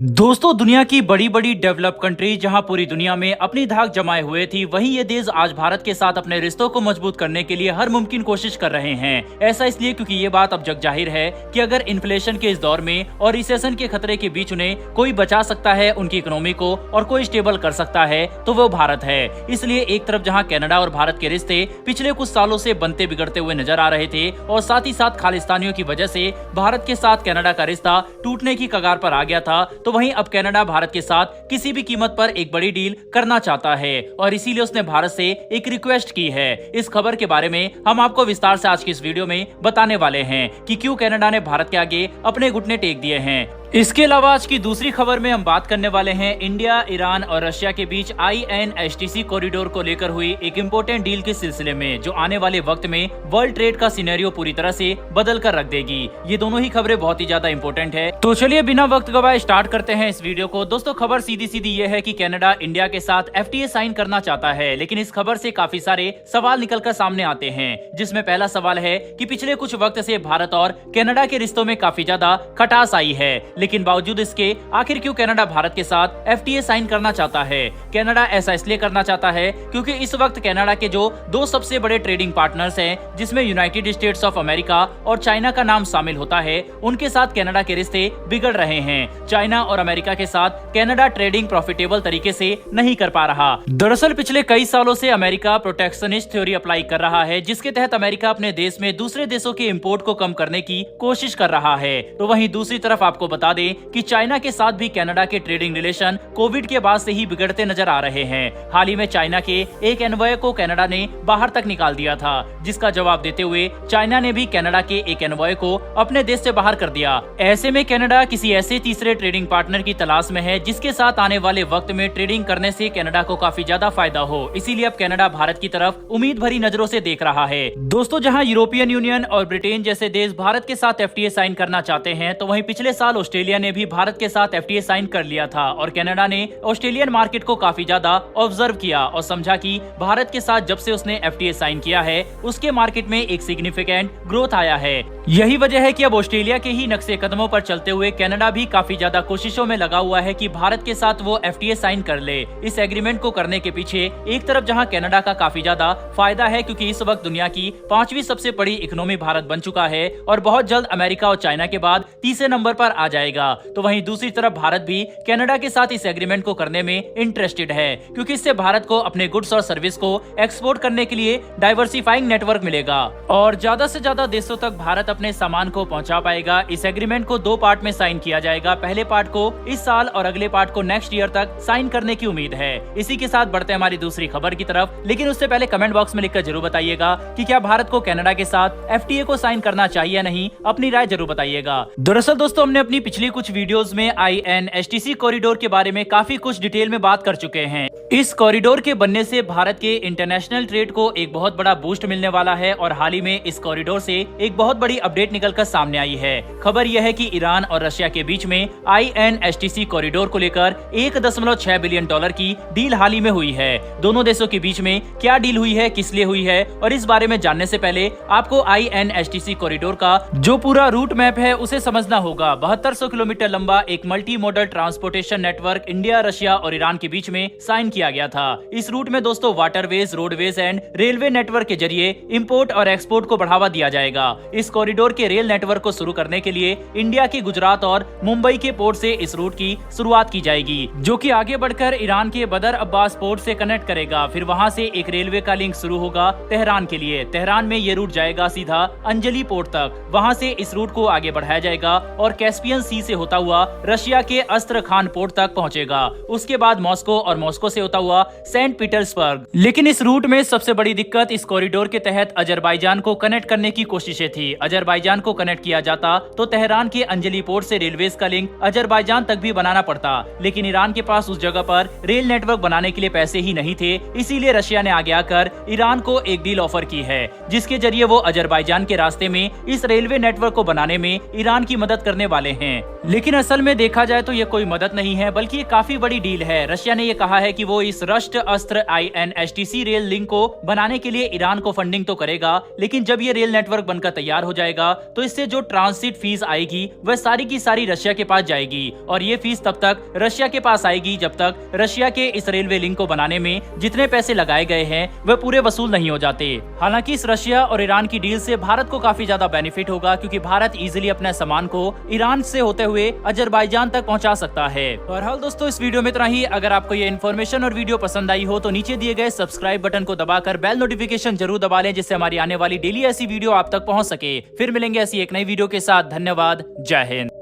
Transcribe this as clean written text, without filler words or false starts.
दोस्तों, दुनिया की बड़ी बड़ी डेवलप कंट्री जहां पूरी दुनिया में अपनी धाक जमाए हुए थी, वहीं ये देश आज भारत के साथ अपने रिश्तों को मजबूत करने के लिए हर मुमकिन कोशिश कर रहे हैं। ऐसा इसलिए क्योंकि ये बात अब जग जाहिर है कि अगर इन्फ्लेशन के इस दौर में और रिसेशन के खतरे के बीच उन्हें कोई बचा सकता है उनकी इकोनॉमी को और कोई स्टेबल कर सकता है तो वो भारत है। इसलिए एक तरफ जहाँ कनाडा और भारत के रिश्ते पिछले कुछ सालों से बनते बिगड़ते हुए नजर आ रहे थे और साथ ही साथ खालिस्तानियों की वजह से भारत के साथ कनाडा का रिश्ता टूटने की कगार पर आ गया था, तो वहीं अब कनाडा भारत के साथ किसी भी कीमत पर एक बड़ी डील करना चाहता है और इसीलिए उसने भारत से एक रिक्वेस्ट की है। इस खबर के बारे में हम आपको विस्तार से आज की इस वीडियो में बताने वाले हैं कि क्यों कनाडा ने भारत के आगे अपने घुटने टेक दिए हैं। इसके अलावा आज की दूसरी खबर में हम बात करने वाले हैं इंडिया, ईरान और रशिया के बीच INSTC कॉरिडोर को लेकर हुई एक इम्पोर्टेंट डील के सिलसिले में, जो आने वाले वक्त में वर्ल्ड ट्रेड का सिनेरियो पूरी तरह से बदल कर रख देगी। ये दोनों ही खबरें बहुत ही ज्यादा इम्पोर्टेंट है, तो चलिए बिना वक्त गवाए स्टार्ट करते हैं इस वीडियो को। दोस्तों, खबर सीधी सीधी ये है कि कनाडा इंडिया के साथ FTA साइन करना चाहता है, लेकिन इस खबर से काफी सारे सवाल निकलकर सामने आते हैं, जिसमें पहला सवाल है कि पिछले कुछ वक्त से भारत और कनाडा के रिश्तों में काफी ज्यादा खटास आई है, लेकिन बावजूद इसके आखिर क्यों कनाडा भारत के साथ FTA साइन करना चाहता है। कनाडा ऐसा इसलिए करना चाहता है क्योंकि इस वक्त कनाडा के जो दो सबसे बड़े ट्रेडिंग पार्टनर्स हैं, जिसमें यूनाइटेड स्टेट्स ऑफ अमेरिका और चाइना का नाम शामिल होता है, उनके साथ कनाडा के रिश्ते बिगड़ रहे हैं। चाइना और अमेरिका के साथ कनाडा ट्रेडिंग प्रॉफिटेबल तरीके से नहीं कर पा रहा। दरअसल पिछले कई सालों से अमेरिका प्रोटेक्शनिस्ट थ्योरी अप्लाई कर रहा है, जिसके तहत अमेरिका अपने देश में दूसरे देशों के इम्पोर्ट को कम करने की कोशिश कर रहा है। तो वहीं दूसरी तरफ आपको बता दें कि चाइना के साथ भी कनाडा के ट्रेडिंग रिलेशन कोविड के बाद से ही बिगड़ते नजर आ रहे हैं। हाल ही में चाइना के एक एनवॉय को कनाडा ने बाहर तक निकाल दिया था, जिसका जवाब देते हुए चाइना ने भी कनाडा के एक एनवॉय को अपने देश से बाहर कर दिया। ऐसे में कनाडा किसी ऐसे तीसरे ट्रेडिंग पार्टनर की तलाश में है जिसके साथ आने वाले वक्त में ट्रेडिंग करने से कनाडा को काफी ज्यादा फायदा हो। इसीलिए अब कनाडा भारत की तरफ उम्मीद भरी नजरों से देख रहा है। दोस्तों, जहां यूरोपियन यूनियन और ब्रिटेन जैसे देश भारत के साथ FTA साइन करना चाहते हैं, तो वहीं पिछले साल ऑस्ट्रेलिया ने भी भारत के साथ FTA साइन कर लिया था और कनाडा ने ऑस्ट्रेलियन मार्केट को काफी ज्यादा ऑब्जर्व किया और समझा कि भारत के साथ जब से उसने FTA साइन किया है उसके मार्केट में एक सिग्निफिकेंट ग्रोथ आया है। यही वजह है कि अब ऑस्ट्रेलिया के ही नक्शे कदमों पर चलते हुए कनाडा भी काफी ज्यादा कोशिशों में लगा हुआ है कि भारत के साथ वो FTA साइन कर ले। इस एग्रीमेंट को करने के पीछे एक तरफ जहां कनाडा का काफी ज्यादा फायदा है, क्योंकि इस वक्त दुनिया की 5वीं सबसे बड़ी इकोनॉमी भारत बन चुका है और बहुत जल्द अमेरिका और चाइना के बाद तीसरे नंबर पर आ जाएगा। तो वहीं दूसरी तरफ भारत भी कनाडा के साथ इस एग्रीमेंट को करने में इंटरेस्टेड है, क्योंकि इससे भारत को अपने गुड्स और सर्विस को एक्सपोर्ट करने के लिए डाइवर्सिफाइंग नेटवर्क मिलेगा और ज्यादा से ज्यादा देशों तक भारत अपने सामान को पहुंचा पाएगा। इस एग्रीमेंट को 2 पार्ट में साइन किया जाएगा। पहले पार्ट को इस साल और अगले पार्ट को नेक्स्ट ईयर तक साइन करने की उम्मीद है। इसी के साथ बढ़ते हैं हमारी दूसरी खबर की तरफ, लेकिन उससे पहले कमेंट बॉक्स में लिखकर जरूर बताइएगा कि क्या भारत को कनाडा के साथ FTA को साइन करना चाहिए या नहीं। अपनी राय जरूर बताइएगा। दरअसल दोस्तों, हमने अपनी पिछली कुछ वीडियोस में INSTC कॉरिडोर के बारे में काफी कुछ डिटेल में बात कर चुके हैं। इस कॉरिडोर के बनने से भारत के इंटरनेशनल ट्रेड को एक बहुत बड़ा बूस्ट मिलने वाला है और हाल ही में इस कॉरिडोर से एक बहुत बड़ी अपडेट निकलकर सामने आई है। खबर यह है कि ईरान और रशिया के बीच में INSTC कॉरिडोर को लेकर $1.6 बिलियन की डील हाल ही में हुई है। दोनों देशों के बीच में क्या डील हुई है, किस लिए हुई है, और इस बारे में जानने से पहले आपको INSTC कॉरिडोर का जो पूरा रूट मैप है उसे समझना होगा। 7200 किलोमीटर लंबा एक multi modal transportation network India, Russia और ईरान के बीच में साइन किया गया था। इस रूट में दोस्तों waterways, roadways and railway network के जरिए इंपोर्ट और एक्सपोर्ट को बढ़ावा दिया जाएगा। इस कॉरिडोर के रेल नेटवर्क को शुरू करने के लिए इंडिया के गुजरात और मुंबई के पोर्ट से इस रूट की शुरुआत की जाएगी, जो कि आगे बढ़कर ईरान के बदर अब्बास पोर्ट से कनेक्ट करेगा। फिर वहां से एक रेलवे का लिंक शुरू होगा तेहरान के लिए। तेहरान में ये रूट जाएगा सीधा अंजलि पोर्ट तक। वहां से इस रूट को आगे बढ़ाया जाएगा और कैस्पियन सी से होता हुआ रशिया के अस्त्रखान पोर्ट तक पहुंचेगा। उसके बाद मॉस्को और मॉस्को से होता हुआ सेंट पीटर्सबर्ग। लेकिन इस रूट में सबसे बड़ी दिक्कत इस कॉरिडोर के तहत अजरबैजान को कनेक्ट करने की कोशिशें थी। अजरबैजान को कनेक्ट किया जाता तो तेहरान के अंजलि पोर्ट से रेलवेज का लिंक अजरबैजान तक भी बनाना पड़ता, लेकिन ईरान के पास उस जगह पर रेल नेटवर्क बनाने के लिए पैसे ही नहीं थे। इसीलिए रशिया ने आगे आकर ईरान को एक डील ऑफर की है, जिसके जरिए वो अजरबैजान के रास्ते में इस रेलवे नेटवर्क को बनाने में ईरान की मदद करने वाले हैं। लेकिन असल में देखा जाए तो ये कोई मदद नहीं है, बल्कि ये काफी बड़ी डील है। रशिया ने ये कहा है कि वो वो इस रस्ट अस्त्र INSTC रेल लिंक को बनाने के लिए ईरान को फंडिंग तो करेगा, लेकिन जब ये रेल नेटवर्क बनकर तैयार हो जाएगा तो इससे जो ट्रांसिट फीस आएगी वह सारी की सारी रशिया के पास जाएगी, और ये फीस तब तक रशिया के पास आएगी जब तक रशिया के इस रेलवे लिंक को बनाने में जितने पैसे लगाए गए हैं वह पूरे वसूल नहीं हो जाते। हालांकि इस रशिया और ईरान की डील से भारत को काफी ज्यादा बेनिफिट होगा, क्योंकि भारत इजीली अपने सामान को ईरान से होते हुए अजरबैजान तक पहुंचा सकता है। और हाल दोस्तों, इस वीडियो में इतना ही। अगर आपको ये इन्फॉर्मेशन और वीडियो पसंद आई हो तो नीचे दिए गए सब्सक्राइब बटन को दबाकर बेल नोटिफिकेशन जरूर दबा लें, जिससे हमारी आने वाली डेली ऐसी वीडियो आप तक पहुंच सके। फिर मिलेंगे ऐसी एक नई वीडियो के साथ। धन्यवाद। जय हिंद।